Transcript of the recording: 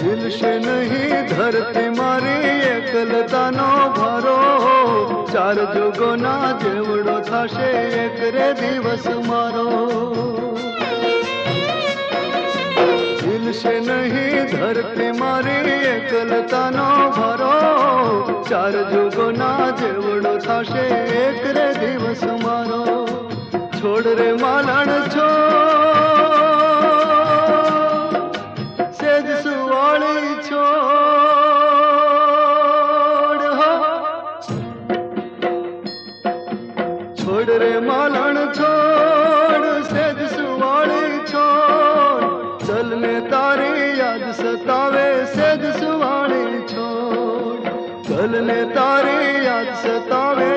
झीलशे नहीं धरती मारी एकलतानो भारो चार जुगोना जेवड़ो थाशे एक रे दिवस मारो झीलशे नहीं धरती मारी एकलतानो भारो चार जुगोना जेवड़ो थाशे एक रे दिवस मारो छोड़ रे मालण छोड़ सेज सुवाली छोड़ हो छोड़ रे मालण छोड़ सेज सुवाली छोड़ चलने तारी याद सतावे सेज सुवाली छोड़ चलने तारी याद सतावे